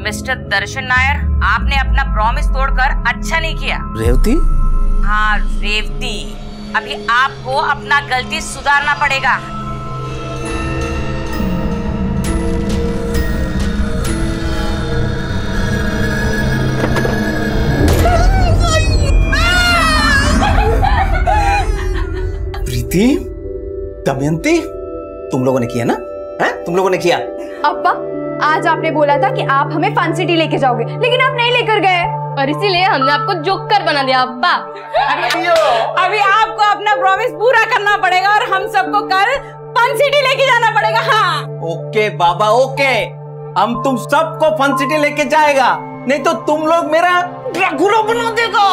Mister दर्शन नायर, आपने अपना promise तोड़कर अच्छा नहीं किया। रेवती? हाँ रेवती, अभी आपको अपना गलती सुधारना पड़ेगा। प्रीति, दमयंती, तुम लोगों ने किया ना? हैं? तुम लोगों ने किया। अब्बा, आज आपने बोला था कि आप हमें फन सिटी लेके जाओगे, लेकिन आप नहीं लेकर गए और इसीलिए हमने आपको जोकर बना दिया। अब्बा अभी आपको अपना प्रॉमिस पूरा करना पड़ेगा और हम सबको कल फन सिटी लेके जाना पड़ेगा। हाँ ओके बाबा, ओके, हम तुम सबको फन सिटी लेके जाएगा, नहीं तो तुम लोग मेरा ड्रैकुला बना देगा।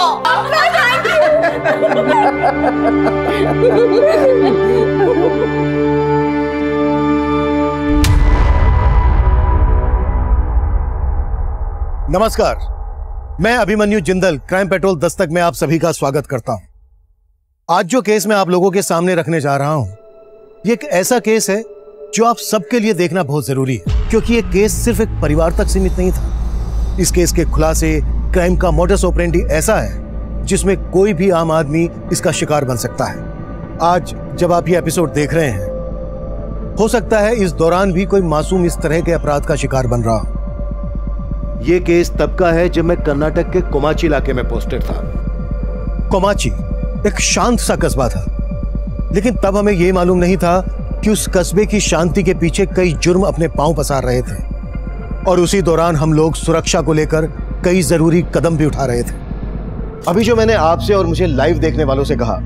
नमस्कार, मैं अभिमन्यु जिंदल क्राइम पेट्रोल दस्तक में आप सभी का स्वागत करता हूं। आज जो केस मैं आप लोगों के सामने रखने जा रहा हूं, ये एक ऐसा केस है जो आप सबके लिए देखना बहुत जरूरी है, क्योंकि ये केस सिर्फ एक परिवार तक सीमित नहीं था। इस केस के खुलासे, क्राइम का मोडस ऑपरेंडी ऐसा है जिसमें कोई भी आम आदमी इसका शिकार बन सकता है। आज जब आप ये एपिसोड देख रहे हैं, हो सकता है इस दौरान भी कोई मासूम इस तरह के अपराध का शिकार बन रहा हो। ये केस तब का है जब मैं कर्नाटक के कोमाची इलाके में पोस्टेड था। कोमाची एक शांत सा कस्बा था, लेकिन तब हमें यह मालूम नहीं था कि उस कस्बे की शांति के पीछे कई जुर्म अपने पांव पसार रहे थे, और उसी दौरान हम लोग सुरक्षा को लेकर कई जरूरी कदम भी उठा रहे थे। अभी जो मैंने आपसे और मुझे लाइव देखने वालों से कहा,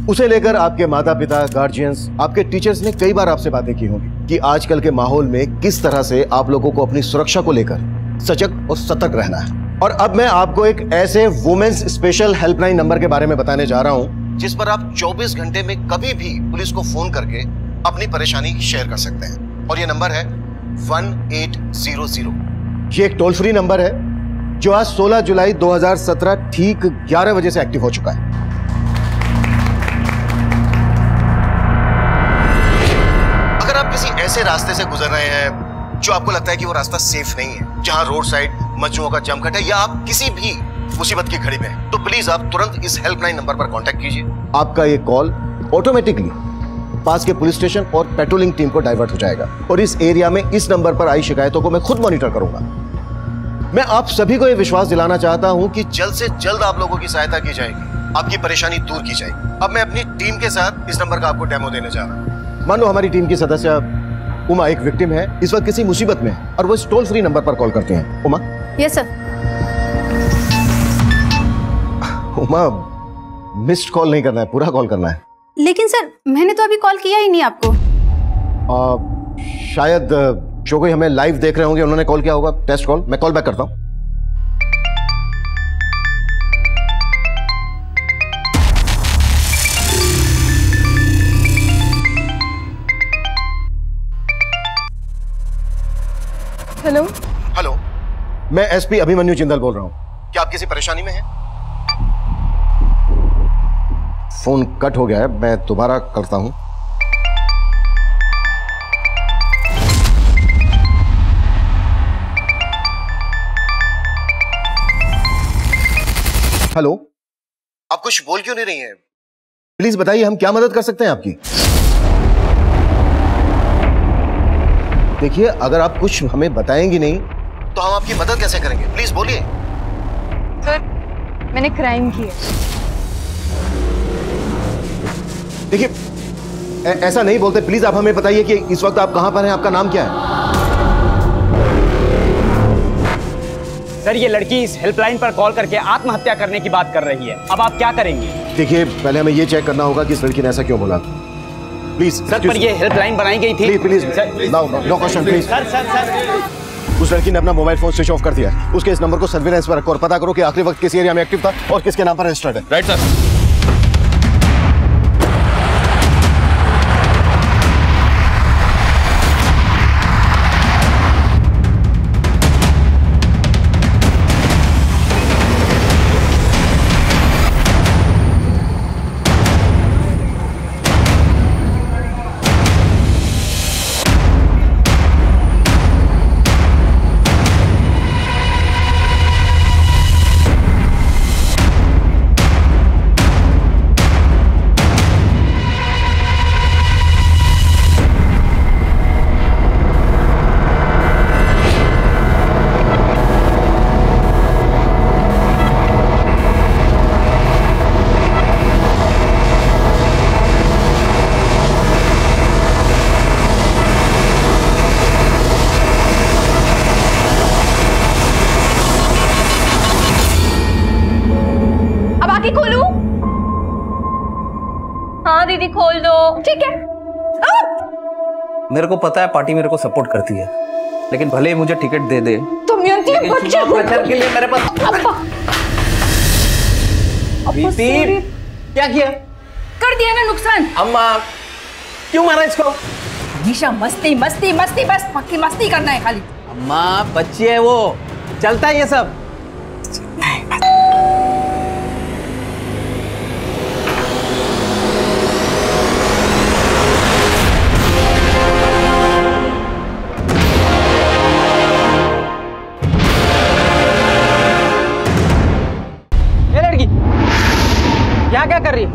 उसे लेकर आपके माता पिता, गार्जियंस, आपके टीचर्स ने कई बार आपसे बातें की होंगी कि आजकल के माहौल में किस तरह से आप लोगों को अपनी सुरक्षा को लेकर सजग और सतर्क रहना है। और अब मैं आपको एक ऐसे वुमेन्स स्पेशल हेल्पलाइन नंबर के बारे में बताने जा रहा हूं, जिस पर आप 24 घंटे में कभी भी पुलिस को फोन करके अपनी परेशानी शेयर कर सकते हैं। और ये नंबर है 1800। ये एक टोल फ्री नंबर है जो आज 16 जुलाई 2017 ठीक 11 बजे से एक्टिव हो चुका है। अगर आप किसी ऐसे रास्ते से गुजर रहे हैं जो आपको लगता है कि वो रास्ता सेफ नहीं है, जहां रोड साइड मजनुओं का जमघट है, या आप किसी भी मुसीबत की घड़ी में हैं, तो प्लीज आप तुरंत इस हेल्पलाइन नंबर पर कांटेक्ट कीजिए। आपका ये कॉल ऑटोमेटिकली पास के पुलिस स्टेशन और पेट्रोलिंग टीम को डाइवर्ट हो जाएगा, और इस एरिया में इस नंबर पर आई शिकायतों को मैं खुद मॉनिटर करूंगा। मैं आप सभी को यह विश्वास दिलाना चाहता हूं कि जल्द से जल्द आप लोगों की सहायता की जाएगी, आपकी परेशानी दूर की जाएगी। अब मैं अपनी टीम के साथ इस नंबर का आपको डेमो देने जा रहा हूं। मान लो हमारी टीम की सदस्य उमा एक विक्टिम है, इस वक्त किसी मुसीबत में है, और वो इस टोल फ्री नंबर पर कॉल करते हैं। Uma? Yes sir. Uma, missed call नहीं करना है, पूरा कॉल करना है। लेकिन सर, मैंने तो अभी कॉल किया ही नहीं आपको। शायद जो कोई हमें लाइव देख रहे होंगे उन्होंने कॉल किया होगा, टेस्ट कॉल। मैं कॉल बैक करता हूं। हेलो हेलो, मैं एसपी अभिमन्यु जिंदल बोल रहा हूं। क्या आप किसी परेशानी में हैं? फोन कट हो गया है, मैं दोबारा करता हूं। हेलो, आप कुछ बोल क्यों नहीं रही हैं? प्लीज बताइए, हम क्या मदद कर सकते हैं आपकी? देखिए, अगर आप कुछ हमें बताएंगी नहीं तो हम आपकी मदद कैसे करेंगे? प्लीज बोलिए। सर, मैंने क्राइम किया। देखिए, ऐसा नहीं बोलते। प्लीज आप हमें बताइए कि इस वक्त आप कहां पर हैं, आपका नाम क्या है? सर, ये लड़की इस हेल्पलाइन पर कॉल करके आत्महत्या करने की बात कर रही है। अब आप क्या करेंगे? देखिए, पहले हमें ये चेक करना होगा कि इस लड़की ने ऐसा क्यों बोला। प्लीज सर, पर ये हेल्पलाइन बनाई गई थी। Please no question please. Sir. उस लड़की ने अपना मोबाइल फोन स्विच ऑफ कर दिया। उसके इस नंबर को सर्विलांस पर रखो और पता करो कि आखिरी वक्त किस एरिया में एक्टिव था और किसके नाम पर रजिस्टर्ड है। Right sir. जल्दी खोल दो। ठीक है। मेरे को पता है पार्टी मेरे को सपोर्ट करती है, लेकिन भले ही मुझे टिकट दे दे, तुम बच्चे के लिए मेरे पास प्रीति क्या किया? कर दिया ना नुकसान। अम्मा क्यों मारा इसको? हमेशा मस्ती मस्ती मस्ती, बस पक्की मस्ती करना है खाली। अम्मा बच्ची है वो, चलता है ये सब। ये लड़की क्या क्या कर रही है?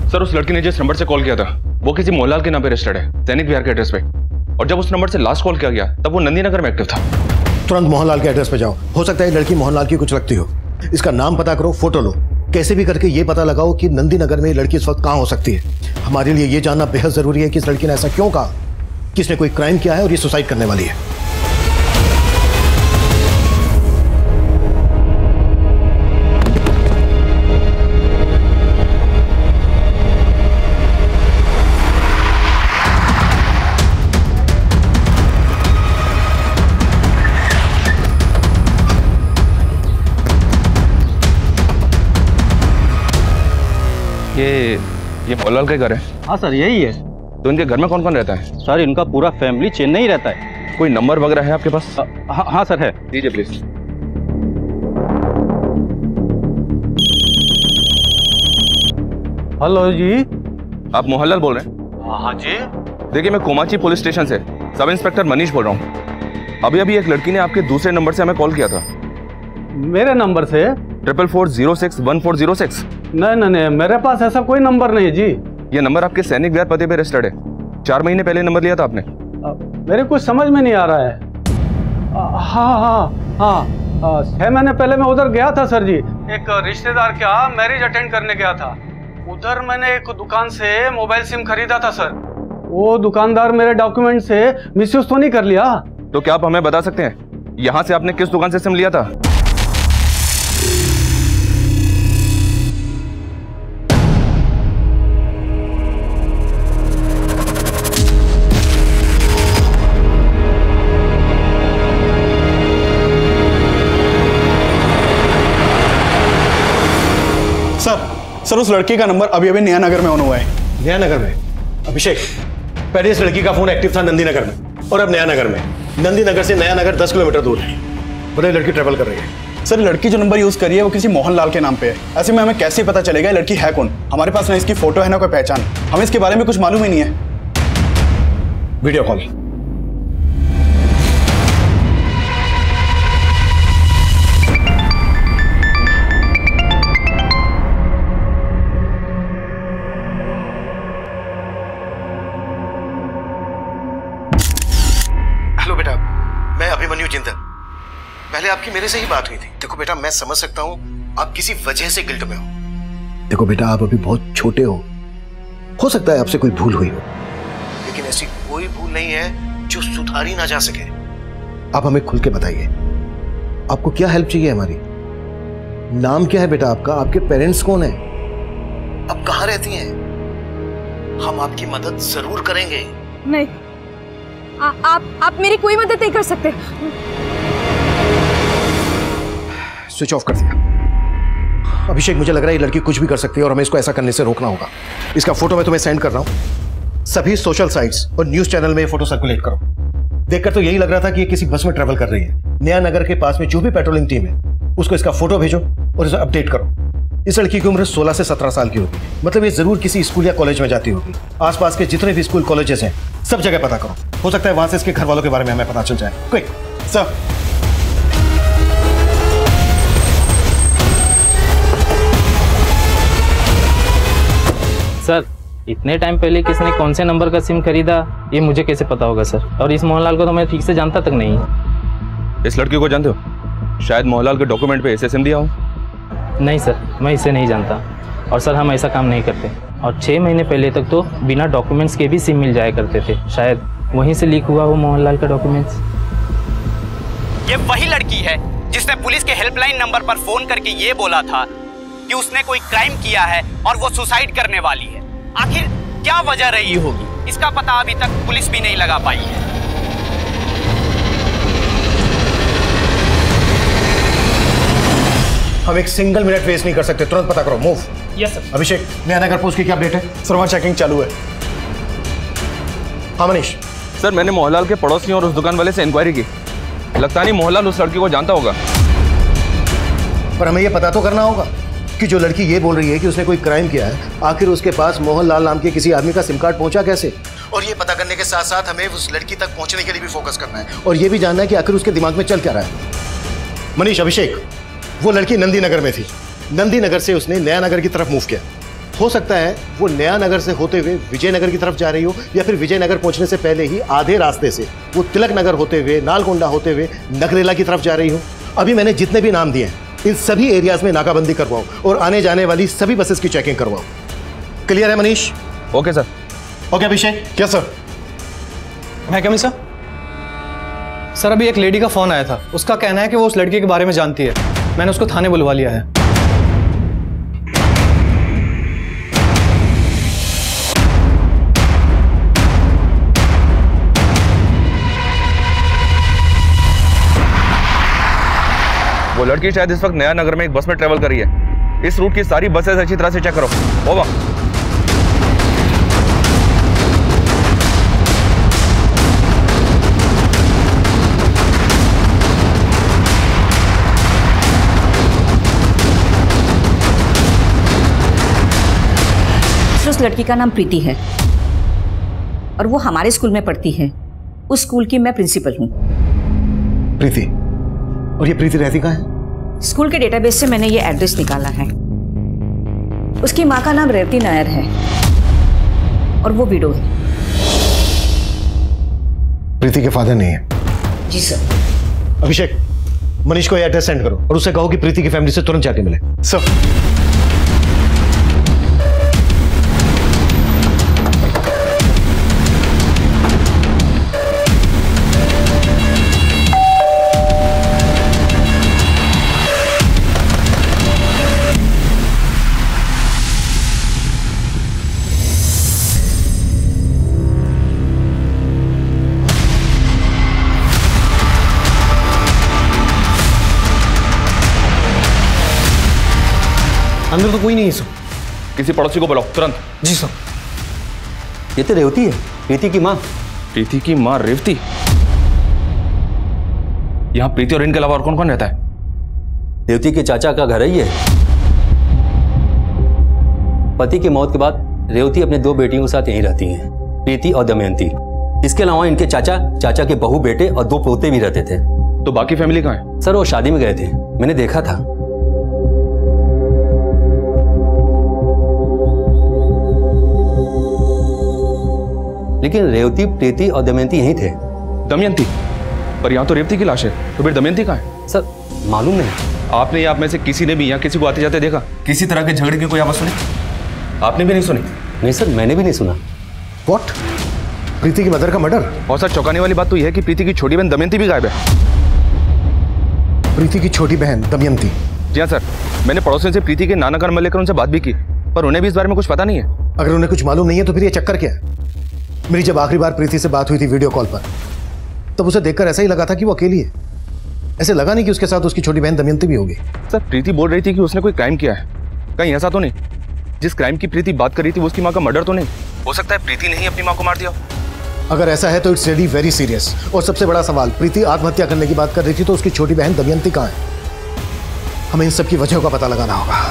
सर उस लड़की ने जिस नंबर से कॉल किया था वो किसी मोहनलाल के नाम पे रजिस्टर्ड है, सैनिक विहार के एड्रेस पे। और जब उस नंबर से लास्ट कॉल किया गया तब वो नंदी नगर में एक्टिव था। तुरंत मोहनलाल के एड्रेस पे जाओ। हो सकता है लड़की मोहनलाल की कुछ लगती हो। इसका नाम पता करो, फोटो लो, कैसे भी करके ये पता लगाओ कि नंदी नगर में लड़की इस वक्त कहाँ हो सकती है। हमारे लिए ये जानना बेहद जरूरी है कि इस लड़की ने ऐसा क्यों कहा, किसने कोई क्राइम किया है और ये सुसाइड करने वाली है। ये मोहनलाल का घर है? हाँ सर यही है। तो इनके घर में कौन कौन रहता है? सर इनका पूरा फैमिली चेन्नई रहता है। कोई नंबर वगैरह है आपके पास? हाँ सर है। दीजिए प्लीज। हेलो जी। आप मोहनलाल बोल रहे हैं? हाँ जी। देखिए मैं कोमाची पुलिस स्टेशन से सब इंस्पेक्टर मनीष बोल रहा हूँ। अभी अभी एक लड़की ने आपके दूसरे नंबर से हमें कॉल किया था। मेरे नंबर से? 4440614006। नहीं, मेरे पास ऐसा कोई नंबर नहीं है जी। ये नंबर आपके सैनिक विहार पते पे रजिस्टर्ड है। 4 महीने पहले नंबर लिया था आपने। मेरे कुछ समझ में नहीं आ रहा है। हाँ 6 महीने पहले मैं उधर गया था सर जी। एक रिश्तेदार का मैरिज अटेंड करने गया था। उधर मैंने एक दुकान से मोबाइल सिम खरीदा था सर। वो दुकानदार मेरे डॉक्यूमेंट से मिसयूज तो नहीं कर लिया? तो क्या आप हमें बता सकते हैं यहाँ से आपने किस दुकान से सिम लिया था? सर उस लड़की का नंबर अभी अभी नया नगर में ऑन हुआ है। नया नगर में? अभिषेक, पहले इस लड़की का फोन एक्टिव था नंदी नगर में और अब नया नगर में। नंदी नगर से नया नगर 10 किलोमीटर दूर है। बड़े लड़की ट्रेवल कर रही है। सर लड़की जो नंबर यूज करी है वो किसी मोहनलाल के नाम पे है। ऐसे में हमें कैसे पता चलेगा लड़की है कौन? हमारे पास ना इसकी फोटो है ना कोई पहचान। हमें इसके बारे में कुछ मालूम ही नहीं है। Video call. हेलो बेटा, मैं अभिमन्यु जिंदल। पहले आपकी मेरे से ही बात हुई थी। देखो बेटा, मैं समझ सकता हूँ आप किसी वजह से गिल्ट में हो। देखो बेटा, आप अभी बहुत छोटे हो सकता है आपसे कोई भूल हुई हो, लेकिन ऐसी कोई भूल नहीं है जो सुधारी ना जा सके। आप हमें खुल के बताइए, आपको क्या हेल्प चाहिए हमारी? नाम क्या है बेटा आपका? आपके पेरेंट्स कौन है? आप कहाँ रहती हैं? हम आपकी मदद जरूर करेंगे। नहीं, आप मेरी कोई मदद नहीं कर सकते। स्विच ऑफ कर दिया। अभिषेक, मुझे लग रहा है ये लड़की कुछ भी कर सकती है और हमें इसको ऐसा करने से रोकना होगा। इसका फोटो मैं तुम्हें सेंड कर रहा हूं। सभी सोशल साइट्स और न्यूज चैनल में ये फोटो सर्कुलेट करो। देखकर तो यही लग रहा था कि ये किसी बस में ट्रेवल कर रही है। नया नगर के पास में जो भी पेट्रोलिंग टीम है उसको इसका फोटो भेजो और इसे अपडेट करो। इस लड़की की उम्र 16 से 17 साल की होगी। मतलब ये जरूर किसी स्कूल या कॉलेज में जाती होगी। आसपास के जितने भी स्कूल कॉलेजेस हैं सब जगह पता करो। हो सकता है वहां से इसके घर वालों के बारे में हमें पता चल जाए। Quick sir. सर, इतने टाइम पहले किसने कौन से नंबर का सिम खरीदा ये मुझे कैसे पता होगा सर? और इस मोहनलाल को तो मैं ठीक से जानता तक नहीं। इस लड़की को जानते हो? शायद मोहनलाल के डॉक्यूमेंट पे ऐसे सिम दिया हो। नहीं सर, मैं इसे नहीं जानता और सर हम ऐसा काम नहीं करते। और 6 महीने पहले तक तो बिना डॉक्यूमेंट्स के भी सिम मिल जाया करते थे। शायद वहीं से लीक हुआ वो मोहनलाल का डॉक्यूमेंट्स। ये वही लड़की है जिसने पुलिस के हेल्पलाइन नंबर पर फोन करके ये बोला था कि उसने कोई क्राइम किया है और वो सुसाइड करने वाली है। आखिर क्या वजह रही होगी, इसका पता अभी तक पुलिस भी नहीं लगा पाई है। हम एक सिंगल मिनट वेस्ट नहीं कर सकते, तुरंत पता करो। मूव। Yes sir. अभिषेक, नया नगर पोस्ट की क्या अपडेट है? सर वहाँ चेकिंग चालू है। हाँ मनीष। सर मैंने मोहनलाल के पड़ोसियों और उस दुकान वाले से इंक्वायरी की। लगता नहीं मोहनलाल उस लड़की को जानता होगा। पर हमें यह पता तो करना होगा कि जो लड़की ये बोल रही है कि उसने कोई क्राइम किया है, आखिर उसके पास मोहनलाल नाम के किसी आदमी का सिम कार्ड पहुंचा कैसे? और ये पता करने के साथ साथ हमें उस लड़की तक पहुंचने के लिए भी फोकस करना है और ये भी जानना है कि आखिर उसके दिमाग में चल क्या रहा है। मनीष, अभिषेक, वो लड़की नंदी नगर में थी। नंदी नगर से उसने नया नगर की तरफ मूव किया। हो सकता है वो नया नगर से होते हुए विजयनगर की तरफ जा रही हो, या फिर विजयनगर पहुंचने से पहले ही आधे रास्ते से वो तिलक नगर होते हुए, नालगोंडा होते हुए नगरेला की तरफ जा रही हो। अभी मैंने जितने भी नाम दिए हैं, इन सभी एरियाज में नाकाबंदी करवाओ और आने जाने वाली सभी बसेस की चेकिंग करवाओ। क्लियर है Manish? Okay sir. Okay Abhishek. क्या सर? मैं कमिंग सर? सर अभी एक लेडी का फोन आया था, उसका कहना है कि वो उस लड़की के बारे में जानती है। मैंने उसको थाने बुलवा लिया है। वो लड़की शायद इस वक्त नया नगर में एक बस में ट्रेवल कर रही है। इस रूट की सारी बसेस अच्छी तरह से चेक करो। ओवर। उस लड़की का नाम प्रीति है और वो हमारे स्कूल में पढ़ती है। उस स्कूल की मैं प्रिंसिपल हूँ। प्रीति? और ये प्रीति रहती कहाँ है? स्कूल के डेटाबेस से मैंने ये एड्रेस निकाला है। उसकी माँ का नाम रेवती नायर है और वो विडो है। प्रीति के फादर नहीं है? जी सर। अभिषेक, मनीष को ये एड्रेस सेंड करो और उसे कहो कि प्रीति की फैमिली से तुरंत जाके मिले। सर। अंदर तो कोई नहीं है सर। किसी पड़ोसी को बुलाओ तुरंत। जी सर। ये तो रेवती है, प्रीति की माँ। प्रीति की माँ रेवती? यहाँ प्रीति और इनके अलावा और कौन कौन रहता है? रेवती के चाचा का घर है ये। पति की मौत के बाद रेवती अपने 2 बेटियों के साथ यहीं रहती हैं, प्रीति और दमयंती। इसके अलावा इनके चाचा के बहू बेटे और 2 पोते भी रहते थे। तो बाकी फैमिली कहाँ है? सर वो शादी में गए थे, मैंने देखा था। लेकिन रेवती, प्रीति और दमयंती यहीं थे। दमयंती? पर यहाँ तो रेवती की लाश है, तो फिर दमयंती कहाँ है? सर मालूम नहीं। आपने आप में से किसी ने भी यहाँ किसी को आते जाते देखा? किसी तरह के झगड़े की कोई आवाज सुनी? आपने भी नहीं सुनी? नहीं सर, मैंने भी नहीं सुना। व्हाट? प्रीति की मदर का मर्डर? और सर चौंकाने वाली बात तो यह है कि प्रीति की छोटी बहन दमयंती भी गायब है। प्रीति की छोटी बहन दमयंती? जी हाँ सर, मैंने पड़ोसियों से प्रीति के नाना का नंबर लेकर उनसे बात भी की, पर उन्हें भी इस बारे में कुछ पता नहीं है। अगर उन्हें कुछ मालूम नहीं है तो फिर ये चक्कर क्या है? मेरी जब आखिरी बार प्रीति से बात हुई थी वीडियो कॉल पर, तब उसे देखकर ऐसा ही लगा था कि वो अकेली है। ऐसे लगा नहीं कि उसके साथ उसकी छोटी बहन दमयंती भी होगी। सर प्रीति बोल रही थी कि उसने कोई क्राइम किया है, कहीं ऐसा तो नहीं? जिस क्राइम की प्रीति बात कर रही थी वो उसकी माँ का मर्डर तो नहीं? हो सकता है प्रीति ने ही अपनी माँ को मार दिया। अगर ऐसा है तो इट्स रियली वेरी सीरियस। और सबसे बड़ा सवाल, प्रीति आत्महत्या करने की बात कर रही थी तो उसकी छोटी बहन दमयंती कहाँ है? हमें इन सब की वजहों का पता लगाना होगा।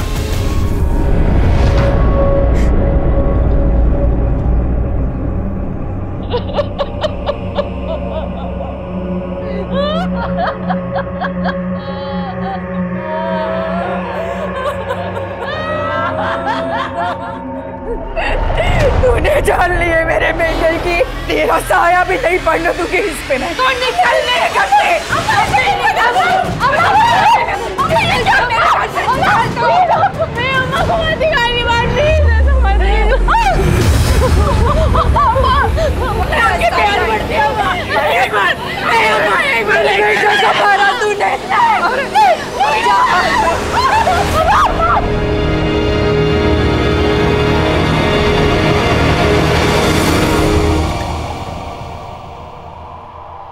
तूने जान लिए मेरे बेटे की, तेरा साया भी नहीं पड़ने दूंगी इस पे। नहीं तो निकल मेरे घर से।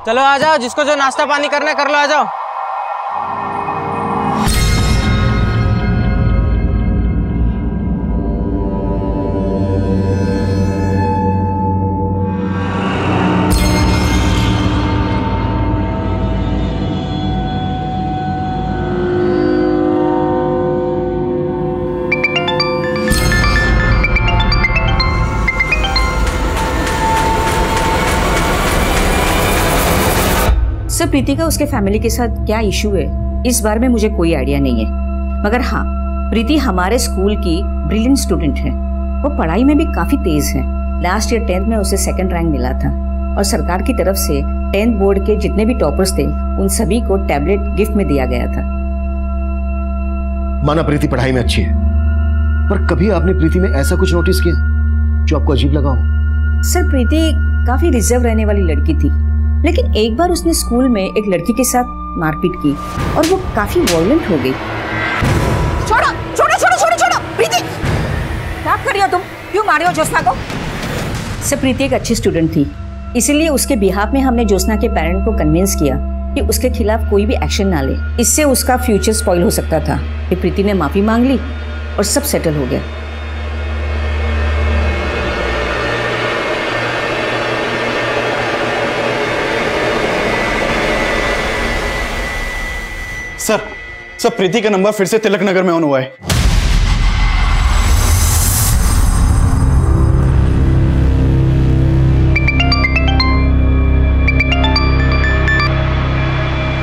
चलो आ जाओ, जिसको जो नाश्ता पानी करना है कर लो, आ जाओ। सर, प्रीति का उसके फैमिली के साथ क्या इशू है इस बारे में मुझे कोई आइडिया नहीं है, मगर हाँ, प्रीति हमारे स्कूल की ब्रिलियंट स्टूडेंट है। वो पढ़ाई में भी काफी तेज है। लास्ट ईयर 10th में उसे 2nd रैंक मिला था और सरकार की तरफ से 10th बोर्ड के जितने भी टॉपर्स थे उन सभी को टैबलेट गिफ्ट में दिया गया था। माना प्रीति पढ़ाई में अच्छी है, पर कभी आपने प्रीति में ऐसा कुछ नोटिस किया जो आपको अजीब लगा हो? सर, प्रीति काफी रिजर्व रहने वाली लड़की थी, लेकिन एक बार उसने स्कूल में एक लड़की के साथ मारपीट की और वो काफी वॉयलेंट हो गई। छोड़ो छोड़ो छोड़ो छोड़ो छोड़ो, प्रीति क्या कर रही हो तुम? क्यों मारे हो ज्योत्सना को? सर, प्रीति एक अच्छी स्टूडेंट थी, इसीलिए उसके बिहाफ में हमने ज्योत्सना के पेरेंट को कन्विंस किया कि उसके खिलाफ कोई भी एक्शन ना ले। इससे उसका फ्यूचर स्पॉइल हो सकता था। फिर प्रीति ने माफी मांग ली और सब सेटल हो गया। सर प्रीति का नंबर फिर से तिलक नगर में ऑन हुआ है।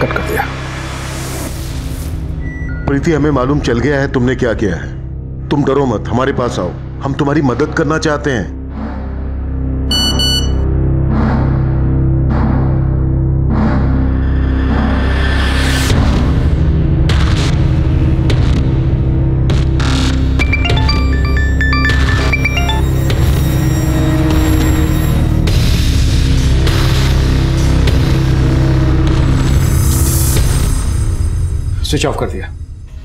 कट कर दिया। प्रीति, हमें मालूम चल गया है तुमने क्या किया है। तुम डरो मत, हमारे पास आओ, हम तुम्हारी मदद करना चाहते हैं। स्विच ऑफ कर दिया।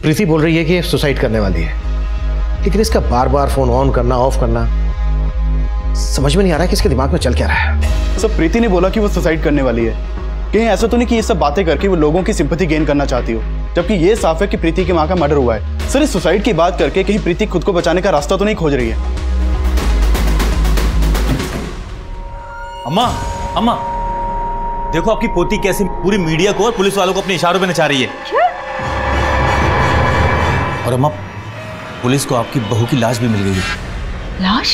प्रीति बोल रही है कि सुसाइड करने वाली है, लेकिन इसका बार बार फोन ऑन करना ऑफ करना समझ में नहीं आ रहा है कि इसके दिमाग में चल क्या रहा है। सर, प्रीति ने बोला कि वो सुसाइड करने वाली है। कहीं ऐसा तो नहीं कि ये सब बातें करके वो लोगों की सिंपैथी गेन करना चाहती हो, जबकि ये साफ है कि प्रीति की माँ का मर्डर हुआ है। सर, इस सुसाइड की बात करके कहीं प्रीति खुद को बचाने का रास्ता तो नहीं खोज रही है? अम्मा, अम्मा देखो आपकी पोती कैसे पूरी मीडिया को और पुलिस वालों को अपने इशारों पे नचा रही है। और अम्मा, पुलिस को आपकी बहू की लाश भी मिल गई है। लाश?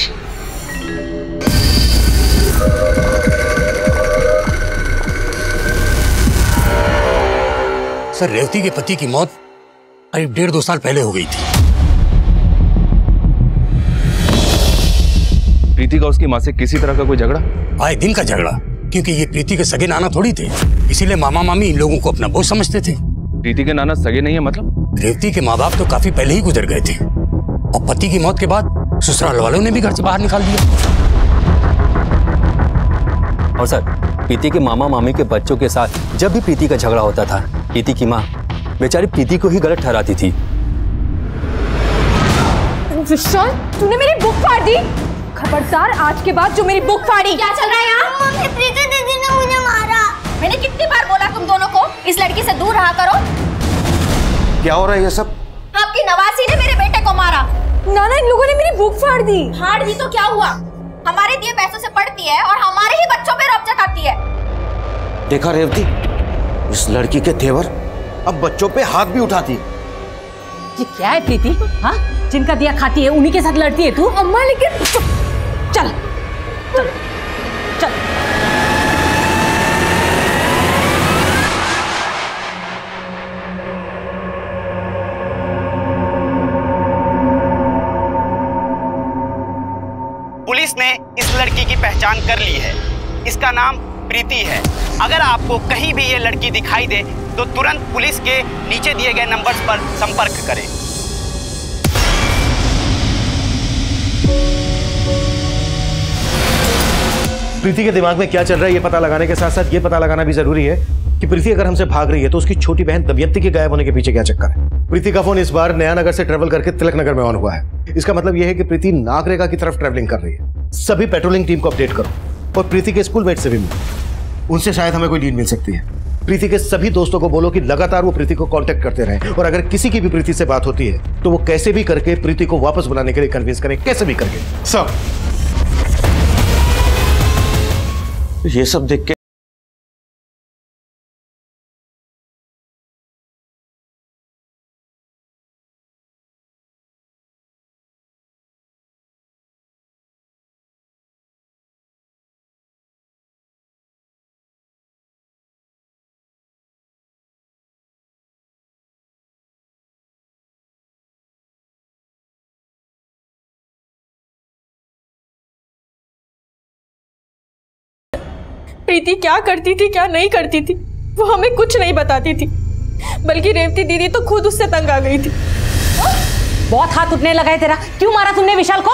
सर, रेवती के पति की मौत करीब 1.5-2 साल पहले हो गई थी। प्रीति का उसकी माँ से किसी तरह का कोई झगड़ा? आए दिन का झगड़ा, क्योंकि ये प्रीति के सगे नाना थोड़ी थे, इसीलिए मामा मामी इन लोगों को अपना बोझ समझते थे। प्रीति के नाना सगे नहीं है मतलब? रेवती के माँ बाप तो काफी पहले ही गुजर गए थे और पति की मौत के बाद ससुराल वालों ने भी घर से बाहर निकाल दिया। और सर, प्रीति के मामा मामी के बच्चों के साथ जब भी प्रीति का झगड़ा होता था, प्रीति की माँ बेचारी प्रीति को ही गलत ठहराती थी। विशाल, तूने मेरी बुक फाड़ दी। खबरदार, आज के बाद जो मेरी बुक फाड़ी। क्या चल रहा है यहाँ? मम्मी, प्रीति दीदी ने मुझे मारा। मैंने कितनी बार बोला तुम दोनों को इस लड़की से दूर रहा करो। क्या हो रहा है ये सब? आपकी नवासी ने मेरे बेटे को मारा। नाना, इन लोगों ने मेरी बुक फाड़ दी। फाड़ दी तो क्या हुआ? हमारे दिए पैसों से पढ़ती है और हमारे ही बच्चों पे रौब जताती है। देखा रेवती, इस लड़की के तेवर अब बच्चों पे हाथ भी उठाती। ये क्या है प्रीति? हाँ, जिनका दिया खाती है उन्हीं के साथ लड़ती है तू? अम्मा, लेकिन चल चल चल। पुलिस ने इस लड़की की पहचान कर ली है। इसका नाम प्रीति है। अगर आपको कहीं भी ये लड़की दिखाई दे तो तुरंत पुलिस के नीचे दिए गए नंबर्स पर संपर्क करें। प्रीति के दिमाग में क्या चल रहा है ये पता लगाने के साथ साथ ये पता लगाना भी जरूरी है कि प्रीति अगर हमसे भाग रही है तो उसकी छोटी बहन दमयंती के गायब होने के पीछे क्या चक्कर है। प्रीति का फोन इस बार नया नगर से ट्रेवल करके तिलक नगर में ऑन हुआ है। इसका मतलब यह है कि प्रीति नागरेगा की तरफ ट्रेवलिंग कर रही है। सभी पेट्रोलिंग टीम को अपडेट करो और प्रीति के स्कूलमेट से भी मिलो। उनसे शायद हमें कोई लीड मिल सकती है। प्रीति के सभी दोस्तों को बोलो कि लगातार वो प्रीति को कांटेक्ट करते रहें, और अगर किसी की भी प्रीति से बात होती है तो वो कैसे भी करके प्रीति को वापस बुलाने के लिए कन्विंस करें, कैसे भी करके। सर ये सब देख के प्रीति क्या करती थी क्या नहीं करती थी वो हमें कुछ नहीं बताती थी, बल्कि रेवती दीदी तो खुद उससे तंग आ गई थी। बहुत हाथ उठने लगा है तेरा, क्यों मारा तुमने विशाल को?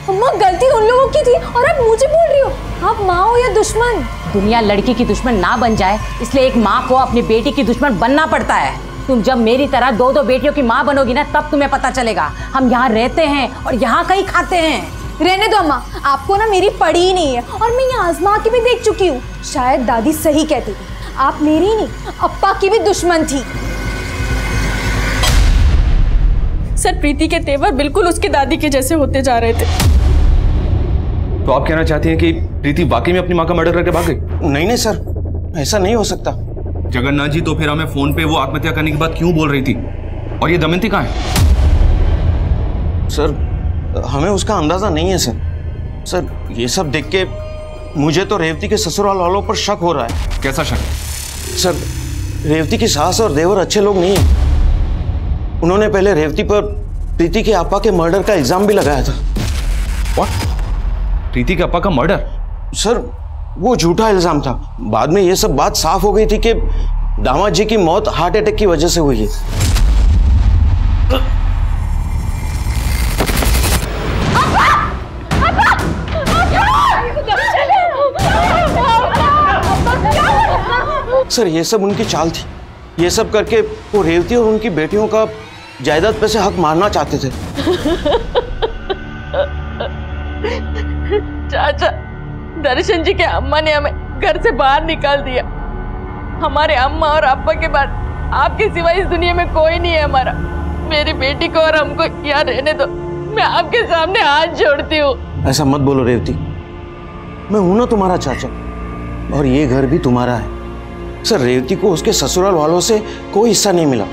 अम्मा गलती उन लोगों की थी और आप मुझे बोल रही हो। आप माँ हो या दुश्मन? दुनिया लड़की की दुश्मन ना बन जाए इसलिए एक माँ को अपनी बेटी की दुश्मन बनना पड़ता है। तुम जब मेरी तरह दो दो बेटियों की माँ बनोगी ना तब तुम्हें पता चलेगा। हम यहाँ रहते हैं और यहाँ कहीं खाते हैं। रहने दो अम्मा, आपको ना मेरी पड़ी ही नहीं है और मैं यहाँ आजमा के भी देख चुकी हूँ। शायद दादी सही कहती थी, आप मेरी नहीं अप्पा की भी दुश्मन थी। सर प्रीति के तेवर बिल्कुल उसकी दादी के जैसे होते जा रहे थे। तो आप कहना चाहती हैं कि प्रीति वाकई में अपनी माँ का मर्डर करके भाग गई? नहीं सर, ऐसा नहीं हो सकता। जगन्नाथ जी, तो फिर हमें फोन पे वो आत्महत्या करने की बात क्यों बोल रही थी? और ये दमयंती कहाँ है? सर हमें उसका अंदाजा नहीं है सर ये सब देख के मुझे तो रेवती के ससुराल वालों पर शक हो रहा है। कैसा शक? सर रेवती की सास और देवर अच्छे लोग नहीं है। उन्होंने पहले रेवती पर प्रीति के आपा के मर्डर का इल्जाम भी लगाया था। What? प्रीति के आपा का मर्डर? सर वो झूठा इल्जाम था। बाद में ये सब बात साफ हो गई थी कि दामाद जी की मौत हार्ट अटैक की वजह से हुई है। सर ये सब उनकी चाल थी। ये सब करके वो रेवती और उनकी बेटियों का जायदाद पे से हक मारना चाहते थे। चाचा, दर्शन जी के अम्मा ने हमें घर से बाहर निकाल दिया। हमारे अम्मा और अब्बा के बाद आपके सिवा इस दुनिया में कोई नहीं है हमारा। मेरी बेटी को और हमको यहाँ रहने दो, मैं आपके सामने हाथ जोड़ती हूँ। ऐसा मत बोलो रेवती, मैं हूं ना तुम्हारा चाचा और ये घर भी तुम्हारा है। सर रेवती को उसके ससुराल वालों से कोई हिस्सा नहीं मिला।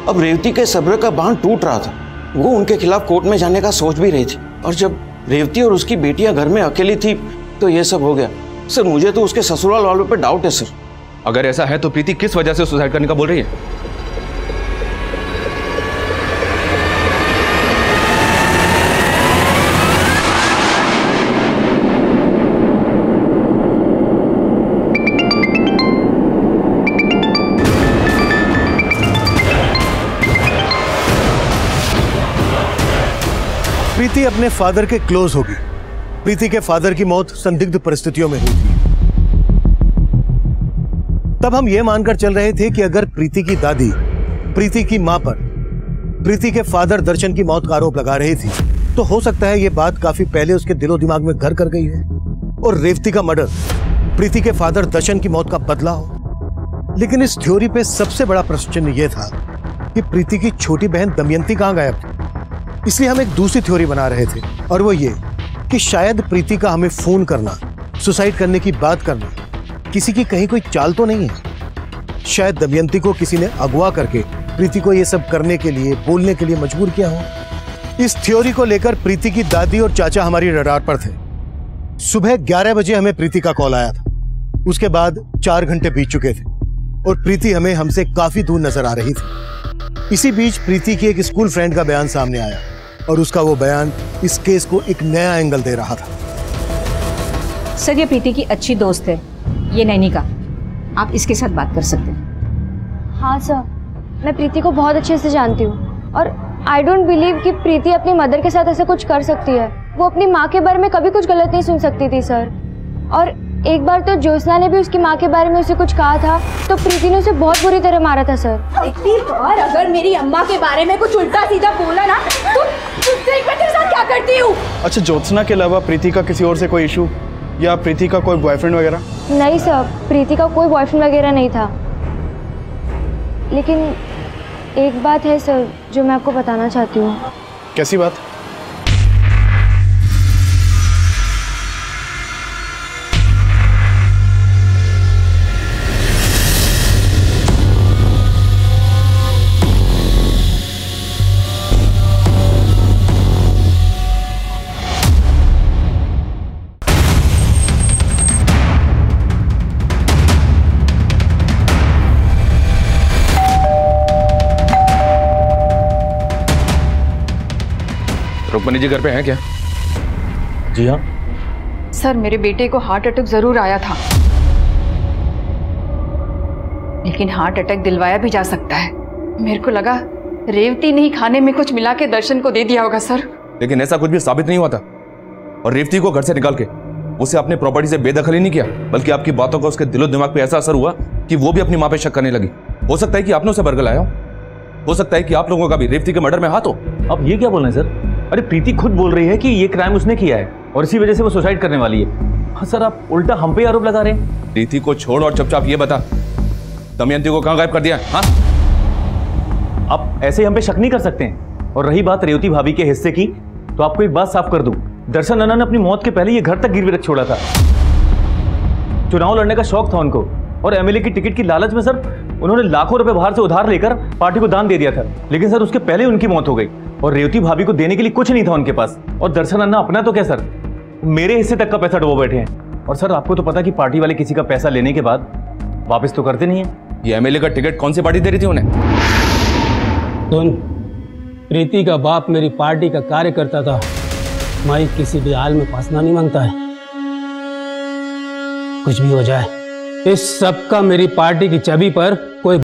अब रेवती के सब्र का बांध टूट रहा था। वो उनके खिलाफ कोर्ट में जाने का सोच भी रही थी, और जब रेवती और उसकी बेटियां घर में अकेली थी तो ये सब हो गया। सर मुझे तो उसके ससुराल वालों पे डाउट है सर। अगर ऐसा है तो प्रीति किस वजह से सुसाइड करने का बोल रही है? प्रीति अपने फादर के क्लोज होगी। प्रीति के फादर की मौत संदिग्ध परिस्थितियों में हुई थी। तब हम यह मानकर चल रहे थे कि अगर प्रीति की दादी प्रीति की मां पर प्रीति के फादर दर्शन की मौत का आरोप लगा रही थी तो हो सकता है यह बात काफी पहले उसके दिलो दिमाग में घर कर गई हो और रेवती का मर्डर प्रीति के फादर दर्शन की मौत का बदला हो। लेकिन इस थ्योरी पे सबसे बड़ा प्रश्न यह था कि प्रीति की छोटी बहन दमयंती कहां गायब थी। इसलिए हम एक दूसरी थ्योरी बना रहे थे, और वो ये कि शायद प्रीति का हमें फोन करना, सुसाइड करने की बात करना किसी की कहीं कोई चाल तो नहीं है। शायद दमयंती को किसी ने अगवा करके प्रीति को ये सब करने के लिए, बोलने के लिए मजबूर किया हो। इस थ्योरी को लेकर प्रीति की दादी और चाचा हमारी रडार पर थे। सुबह 11 बजे हमें प्रीति का कॉल आया था। उसके बाद 4 घंटे बीत चुके थे और प्रीति हमें हमसे काफी दूर नजर आ रही थी। इसी बीच प्रीति की एक स्कूल फ्रेंड का बयान सामने आया और उसका वो बयान इस केस को एक नया एंगल दे रहा था। सर ये प्रीति की अच्छी दोस्त है, ये नैनिका, आप इसके साथ बात कर सकते हैं। हाँ सर, मैं प्रीति को बहुत अच्छे से जानती हूँ और आई डोंट बिलीव कि प्रीति अपनी मदर के साथ ऐसा कुछ कर सकती है। वो अपनी माँ के बारे में कभी कुछ गलत नहीं सुन सकती थी सर। और एक बार तो ज्योत्सना ने भी उसकी माँ के बारे में उसे कुछ कहा था तो प्रीति ने उसे बहुत बुरी तरह मारा था सर। एक बार अगर मेरी अम्मा के बारे में कुछ उल्टा सीधा बोला ना तो देख मैं तेरे साथ क्या करती हूँ। अच्छा, ज्योत्सना के अलावा प्रीति का किसी और से कोई इशू? या प्रीति का कोई बॉयफ्रेंड वगैरह? नहीं सर, प्रीति का कोई बॉयफ्रेंड वगैरह नहीं था। लेकिन एक बात है सर जो मैं आपको बताना चाहती हूँ। कैसी बात? रुक्मणी जी घर पे हैं क्या? जी हाँ सर, मेरे बेटे को हार्ट अटैक जरूर आया था, लेकिन हार्ट अटैक दिलवाया भी जा सकता है। मेरे को लगा रेवती ने ही खाने में कुछ मिला के दर्शन को दे दिया होगा सर। लेकिन ऐसा कुछ भी साबित नहीं हुआ था। और रेवती को घर से निकाल के उसे अपने प्रॉपर्टी से बेदखल ही नहीं किया, बल्कि आपकी बातों का उसके दिलो दिमाग पे ऐसा असर हुआ कि वो भी अपनी माँ पे शक करने लगी। हो सकता है कि आपने उसे बरगलाया हो सकता है कि आप लोगों का भी रेवती के मर्डर में हाथ हो। अब ये क्या बोल रहे हैं सर? अरे प्रीति खुद बोल रही है कि ये क्राइम उसने किया है और इसी वजह से वो सुसाइड करने वाली है। हाँ सर, आप उल्टा हम पे आरोप लगा रहे हैं। प्रीति को छोड़ और चुपचाप ये बता, दमयंती को कहाँ गायब कर दिया? हाँ, आप ऐसे हम पे शक नहीं कर सकते हैं। और रही बात रेवती भाभी के हिस्से की, तो आपको एक बात साफ कर दूं, दर्शन नन्ना ने अपनी मौत के पहले ये घर तक गिरवी रख छोड़ा था। चुनाव लड़ने का शौक था उनको, और एमएलए की टिकट की लालच में सर उन्होंने लाखों रुपए बाहर से उधार लेकर पार्टी को दान दे दिया था। लेकिन सर उसके पहले उनकी मौत हो गई और रेवती भाभी को देने के लिए कुछ नहीं था उनके पास। और दर्शन अन्ना अपना तो क्या सर, मेरे हिस्से तक का पैसा डुबो बैठे हैं। और सर आपको तो पता कि पार्टी वाले किसी का पैसा लेने के बाद वापस तो करते नहीं है। ये एमएलए का टिकट कौन सी पार्टी दे रही थी उन्हें? सुन, प्रीति का बाप मेरी पार्टी का कार्यकर्ता था। मैं किसी भी हाल में फंसना नहीं मांगता है। कुछ भी हो जाए, इस सब का मेरी पार्टी की छवि पर कोई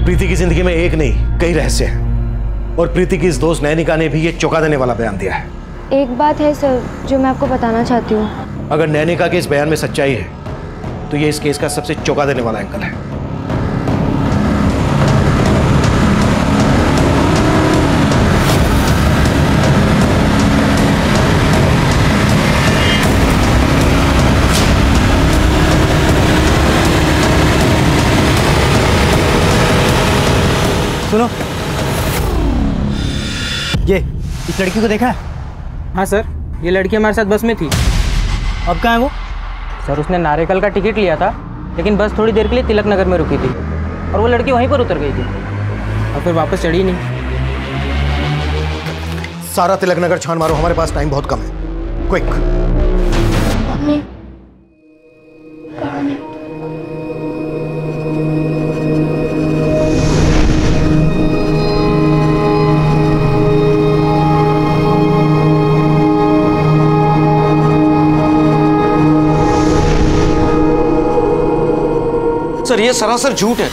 प्रीति की जिंदगी में एक नहीं कई रहस्य हैं और प्रीति की इस दोस्त नैनिका ने भी ये चौंका देने वाला बयान दिया है। एक बात है सर जो मैं आपको बताना चाहती हूँ। अगर नैनिका के इस बयान में सच्चाई है तो ये इस केस का सबसे चौंका देने वाला एंगल है। सुनो, ये इस लड़की को देखा है? हाँ सर, ये लड़की हमारे साथ बस में थी। अब कहाँ है वो? सर उसने नारिकल का टिकट लिया था, लेकिन बस थोड़ी देर के लिए तिलक नगर में रुकी थी और वो लड़की वहीं पर उतर गई थी और फिर वापस चढ़ी नहीं। सारा तिलक नगर छान मारो, हमारे पास टाइम बहुत कम है। क्विक। सर ये सरासर झूठ है।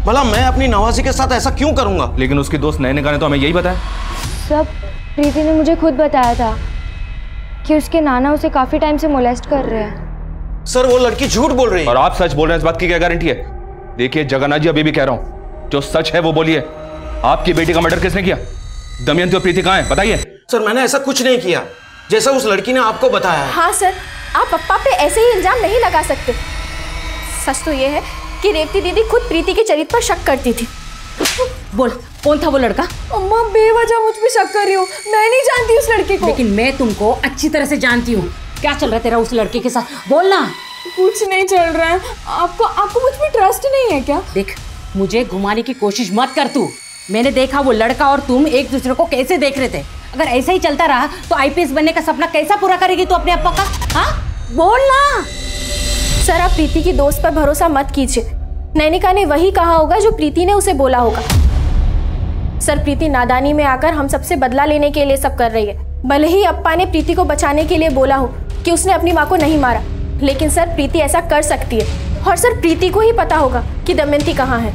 भला मैं अपनी नवाजी के साथ ऐसा क्यों करूंगा? लेकिन उसकी दोस्त नैनिका ने तो हमें यही बताया। सब प्रीति ने मुझे खुद बताया था कि उसके नाना उसे काफी टाइम से मोलेस्ट कर रहे हैं। सर वो लड़की झूठ बोल रही है। और आप सच बोल रहे हैं, इस बात की क्या गारंटी है? देखिए जगन्नाथ जी, अभी भी कह रहा हूं, जो सच है वो बोलिए। आपकी बेटी का मर्डर किसने किया? दमयंती और प्रीति कहाँ है, बताइए। सर मैंने ऐसा कुछ नहीं किया जैसा उस लड़की ने आपको बताया है। हाँ सर, आप पप्पा पे ऐसे ही इल्जाम नहीं लगा सकते। सच तो ये है कि रेवती दीदी खुद प्रीति के चरित्र पर शक करती थी। बोल, कौन था वो लड़का? अम्मा बेवजह मुझ पे शक कर रही हो, मैं नहीं जानती उस लड़के को। लेकिन मैं तुमको अच्छी तरह से जानती हूँ। क्या चल रहा है तेरा उस लड़के के साथ, बोलना। कुछ नहीं चल रहा है। आपको मुझ पे ट्रस्ट नहीं है क्या? देख, मुझे घुमाने की कोशिश मत कर तू। मैंने देखा वो लड़का और तुम एक दूसरे को कैसे देख रहे थे। अगर ऐसा ही चलता रहा तो आईपीएस बनने का सपना कैसा पूरा करेगी तू अपने अप्पा का? हाँ, बोलना। सर, आप प्रीति की दोस्त पर भरोसा मत कीजिए। नैनिका ने वही कहा होगा जो प्रीति ने उसे बोला होगा। सर, प्रीति नादानी में आकर हम सबसे बदला लेने के लिए सब कर रही है। भले ही अप्पा ने प्रीति को बचाने के लिए बोला हो कि उसने अपनी माँ को नहीं मारा, लेकिन सर प्रीति ऐसा कर सकती है। और सर, प्रीति को ही पता होगा कि दमयंती कहाँ है।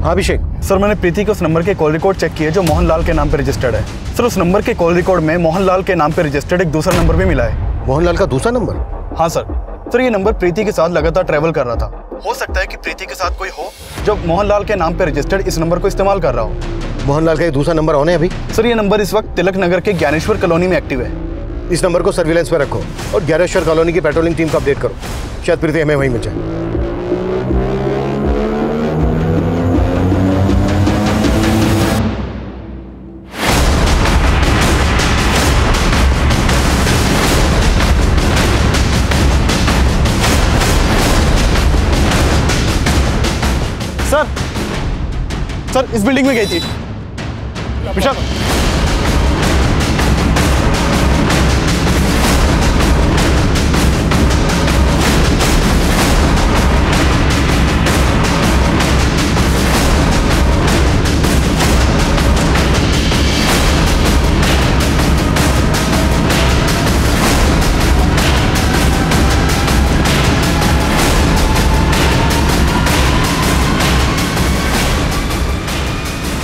हाँ अभिषेक। सर, मैंने प्रीति के उस नंबर के कॉल रिकॉर्ड चेक किए जो मोहनलाल के नाम पर रजिस्टर्ड है। सर, उस नंबर के कॉल रिकॉर्ड में मोहनलाल के नाम पर रजिस्टर्ड एक दूसरा नंबर भी मिला है। मोहनलाल का दूसरा नंबर? हाँ सर, ये नंबर प्रीति के साथ लगातार ट्रैवल कर रहा था। हो सकता है कि प्रीति के साथ कोई हो जो मोहनलाल के नाम पर रजिस्टर्ड इस नंबर को इस्तेमाल कर रहा हो। मोहनलाल का एक दूसरा नंबर ऑन है अभी? सर, ये नंबर इस वक्त तिलक नगर के ज्ञानेश्वर कॉलोनी में एक्टिव है। इस नंबर को सर्विलेंस पे रखो और ज्ञानेश्वर कॉलोनी की पेट्रोलिंग टीम को अपडेट करो। शायद प्रीति हमें वहीं मिल जाए। सर, इस बिल्डिंग में गई थी। विशाल,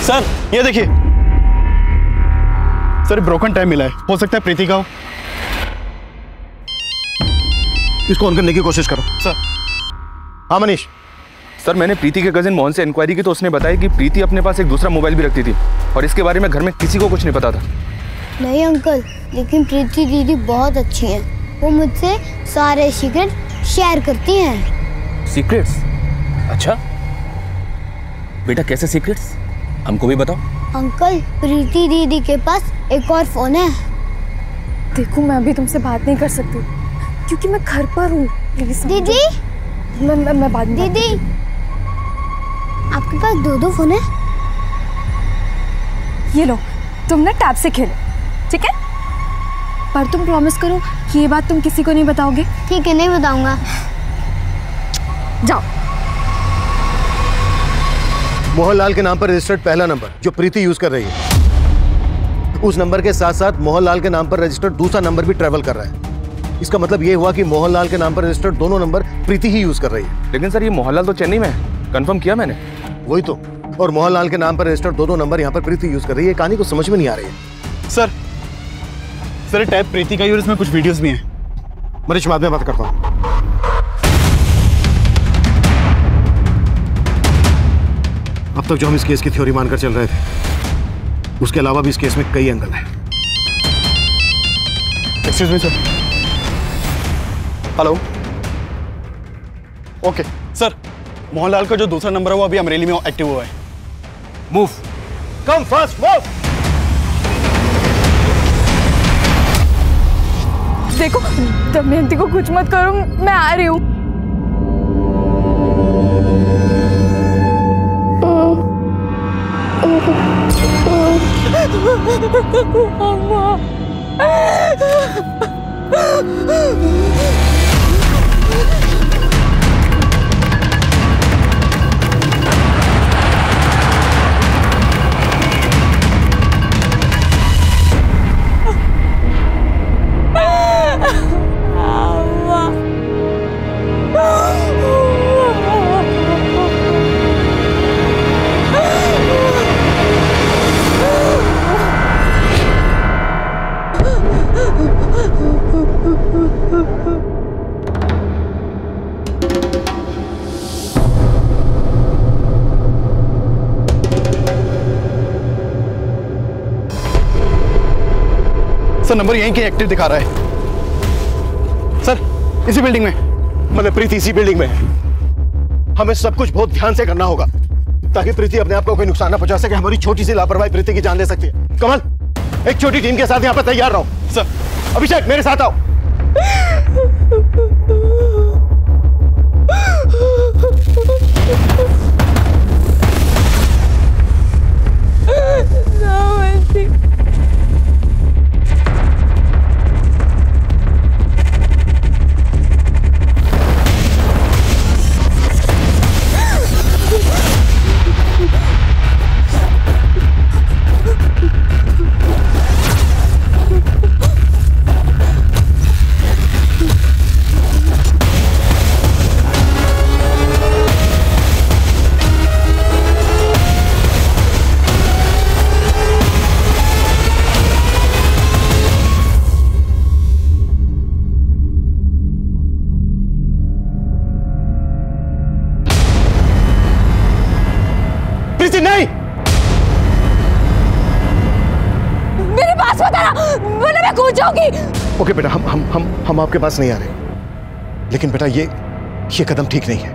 सर ये देखिए। सर, ब्रोकन टाइम मिला है, हो सकता है प्रीति का हो। इसको ऑन करने की कोशिश करो। सर। हाँ मनीष। सर, मैंने प्रीति के कजिन मोहन से इंक्वायरी की तो उसने बताया कि प्रीति अपने पास एक दूसरा मोबाइल भी रखती थी और इसके बारे में घर में किसी को कुछ नहीं पता था। नहीं अंकल, लेकिन प्रीति दीदी बहुत अच्छी हैं। वो मुझसे सारे सीक्रेट शेयर करती हैं। सीक्रेट्स? अच्छा बेटा, कैसे सीक्रेट्स? हमको भी बताओ। अंकल, प्रीति दीदी के पास एक और फोन है। देखो, मैं अभी तुमसे बात नहीं कर सकती क्योंकि मैं घर पर हूँ। दीदी, मैं बात नहीं। दीदी, आपके पास दो फोन है? ये लो, तुम ना टैब से खेलो, ठीक है? पर तुम प्रॉमिस करो कि ये बात तुम किसी को नहीं बताओगे। ठीक है, नहीं बताऊंगा। जाओ। मोहनलाल के नाम पर रजिस्टर्ड पहला नंबर जो प्रीति यूज कर रही है, उस नंबर के साथ साथ मोहनलाल के नाम पर रजिस्टर्ड दूसरा नंबर भी ट्रेवल कर रहा है। इसका मतलब ये हुआ कि मोहनलाल के नाम पर रजिस्टर्ड दोनों नंबर प्रीति ही यूज कर रही है। लेकिन सर, ये मोहनलाल तो चेन्नई में है, कंफर्म किया मैंने। वही तो, और मोहनलाल के नाम पर रजिस्टर्ड दोनों नंबर यहाँ पर प्रीति यूज कर रही है। कहानी को समझ में नहीं आ रही है। सर टैब प्रीति का ही और इसमें कुछ वीडियोस भी हैं। मनीष, बाद में बात करता हूँ। अब तक जो हम इस केस की थ्योरी मानकर चल रहे थे, उसके अलावा भी इस केस में कई एंगल हैं। Excuse me sir. Hello. Okay sir, Mohanlal का जो दूसरा नंबर है वो अभी अमरेली में एक्टिव हुआ है। Move, come fast, move. देखो, दमयंती को कुछ मत करो, मैं आ रही हूँ। सर नंबर यहीं के एक्टिव दिखा रहा है सर, इसी बिल्डिंग में। मतलब प्रीति इसी बिल्डिंग में है। हमें सब कुछ बहुत ध्यान से करना होगा ताकि प्रीति अपने आप को कोई नुकसान ना पहुंचा सके। हमारी छोटी सी लापरवाही प्रीति की जान ले सकती है। कमल, एक छोटी टीम के साथ यहाँ पर तैयार रहो। सर। अभिषेक मेरे साथ आओ। नहीं, मेरे पास मत आना, वरना मैं कूद जाऊंगी। ओके बेटा, हम आपके पास नहीं आ रहे, लेकिन बेटा ये कदम ठीक नहीं है।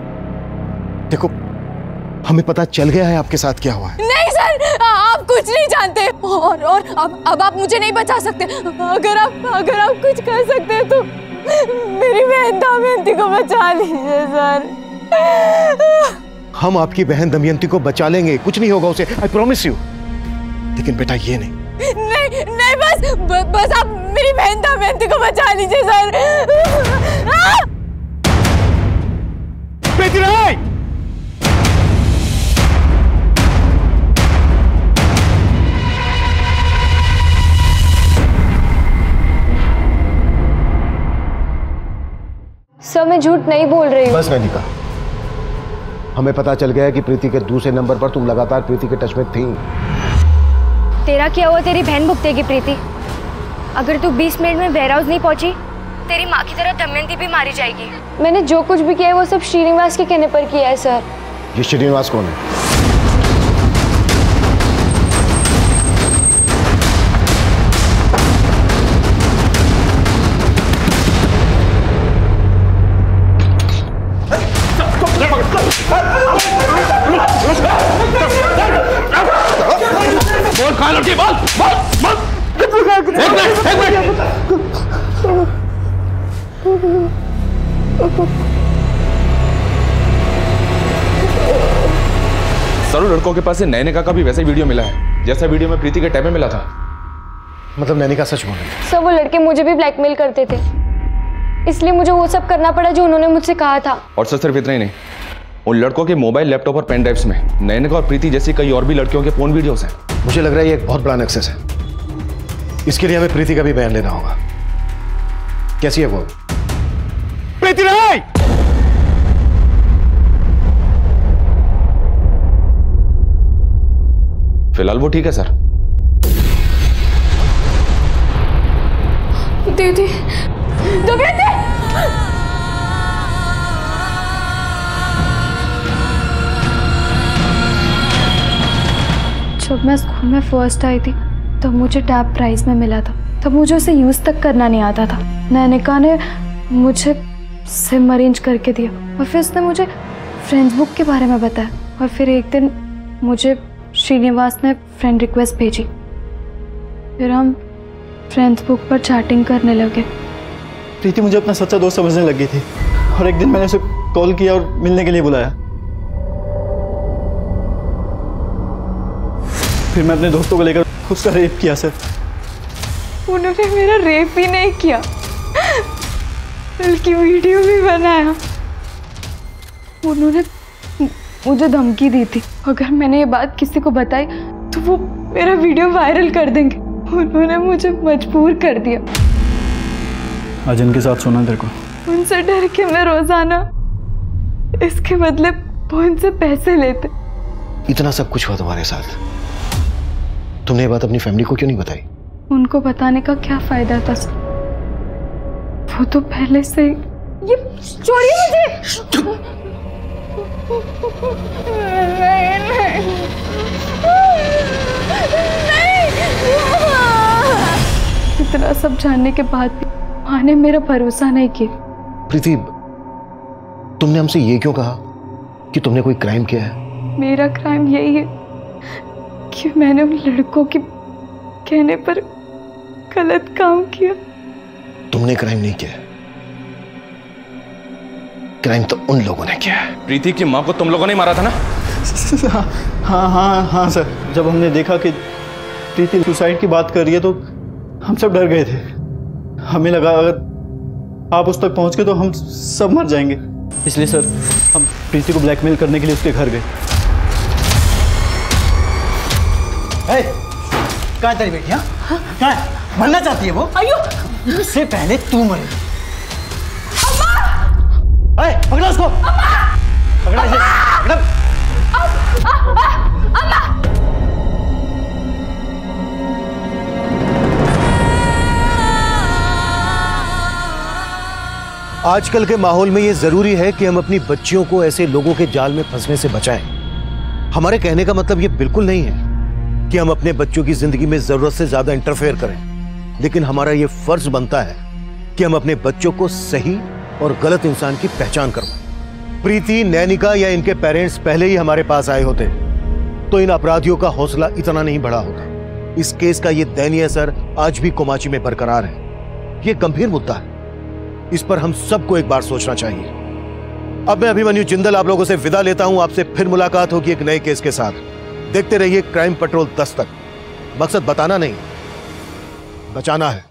देखो, हमें पता चल गया है आपके साथ क्या हुआ है। नहीं सर, आप कुछ नहीं जानते और अब आप मुझे नहीं बचा सकते। अगर आप कुछ कर सकते हैं तो मेरी बहन दमयंती को बचा लीजिए सर। हम आपकी बहन दमयंती को बचा लेंगे, कुछ नहीं होगा उसे, आई प्रॉमिस यू। लेकिन बेटा ये नहीं, बस आप मेरी बहन दमयंती को बचा लीजिए सर। प्रीति राय, सर मैं झूठ नहीं बोल रही हूँ। बस नैनिका, हमें पता चल गया कि प्रीति के दूसरे नंबर पर तुम लगातार प्रीति के टच में थी। तेरा क्या हुआ तेरी बहन भुगतेगी प्रीति। अगर तू 20 मिनट में वेयर हाउस नहीं पहुंची, तेरी माँ की तरह दमयंती भी मारी जाएगी। मैंने जो कुछ भी किया है वो सब श्रीनिवास के कहने पर किया है सर। ये श्रीनिवास कौन है? सर लड़कों के पास से नैनिका का भी वैसा ही वीडियो मिला है जैसा वीडियो में प्रीति के टैब में मिला था। मतलब नैनिका सच बोल रही है? सर वो लड़के मुझे भी ब्लैकमेल करते थे, इसलिए मुझे वो सब करना पड़ा जो उन्होंने मुझसे कहा था। और सर सिर्फ इतना ही नहीं, उन लड़कों के मोबाइल, लैपटॉप और पेन ड्राइव्स में नैनिका और प्रीति जैसी कई और भी लड़कियों के फोन वीडियोस हैं। मुझे लग रहा है ये एक बहुत बड़ा नक्सस है। इसके लिए हमें प्रीति का भी बयान लेना होगा। कैसी है वो? प्रीति राय! फिलहाल वो ठीक है सर। दीदी, दमयंती! जब मैं स्कूल में फर्स्ट आई थी तब मुझे टैब प्राइज में मिला था। तब मुझे उसे यूज तक करना नहीं आता था। नैनिका ने मुझे सिम अरेंज करके दिया और फिर उसने मुझे फ्रेंड्स बुक के बारे में बताया। और फिर एक दिन मुझे श्रीनिवास ने फ्रेंड रिक्वेस्ट भेजी, फिर हम फ्रेंड्स बुक पर चैटिंग करने लगे। प्रीति मुझे अपना सच्चा दोस्त समझने लगी थी और एक दिन मैंने उसे कॉल किया और मिलने के लिए बुलाया। फिर मैं अपने दोस्तों को लेकर उसका रेप किया सर। उन्होंने मेरा रेप भी नहीं किया, बल्कि वीडियो भी बनाया। उन्होंने मुझे धमकी दी थी, अगर मैंने ये बात किसी को बताई तो वो मेरा वीडियो वायरल कर देंगे। उन्होंने मुझे मजबूर कर दिया। आज इनके साथ सोना तेरे को। उनसे डर के मैं रोजाना इसके बदले वो उनसे पैसे लेते। इतना सब कुछ हुआ तुम्हारे साथ, तुमने ये बात अपनी फैमिली को क्यों नहीं बताई? उनको बताने का क्या फायदा था? वो तो पहले से ये छोड़िए मुझे। नहीं, इतना सब जानने के बाद भी माँ ने मेरा भरोसा नहीं किया। प्रीति, तुमने हमसे ये क्यों कहा कि तुमने कोई क्राइम किया है? मेरा क्राइम यही है कि मैंने उन लड़कों के कहने पर गलत काम किया। तुमने क्राइम नहीं किया, क्राइम तो उन लोगों ने किया है। प्रीति की माँ को तुम लोगों ने मारा था ना? हाँ हाँ हाँ सर, जब हमने देखा कि प्रीति सुसाइड की बात कर रही है तो हम सब डर गए थे। हमें लगा अगर आप उस तक पहुंच गए तो हम सब मर जाएंगे, इसलिए सर हम प्रीति को ब्लैकमेल करने के लिए उसके घर गए। कहाँ है तेरी बेटी? हाँ कहाँ है? मरना चाहती है वो? अयो, इससे पहले तू मरे। पकड़ा उसको। पकड़ा इसे। पकड़ा। आजकल के माहौल में ये जरूरी है कि हम अपनी बच्चियों को ऐसे लोगों के जाल में फंसने से बचाएं। हमारे कहने का मतलब ये बिल्कुल नहीं है कि हम अपने बच्चों की जिंदगी में जरूरत से ज्यादा इंटरफेयर करें, लेकिन हमारा ये फर्ज बनता है कि हम अपने बच्चों को सही और गलत इंसान की पहचान करवाएं। प्रीति, नैनिका या इनके पेरेंट्स पहले ही हमारे पास आए होते तो इन अपराधियों का हौसला इतना नहीं बढ़ा होता। इस केस का ये दयनीय असर आज भी कोमाची में बरकरार है। ये गंभीर मुद्दा है, इस पर हम सबको एक बार सोचना चाहिए। अब मैं अभिमन्यु जिंदल आप लोगों से विदा लेता हूं। आपसे फिर मुलाकात होगी एक नए केस के साथ। देखते रहिए क्राइम पेट्रोल 10 तक। मकसद बताना नहीं, बचाना है।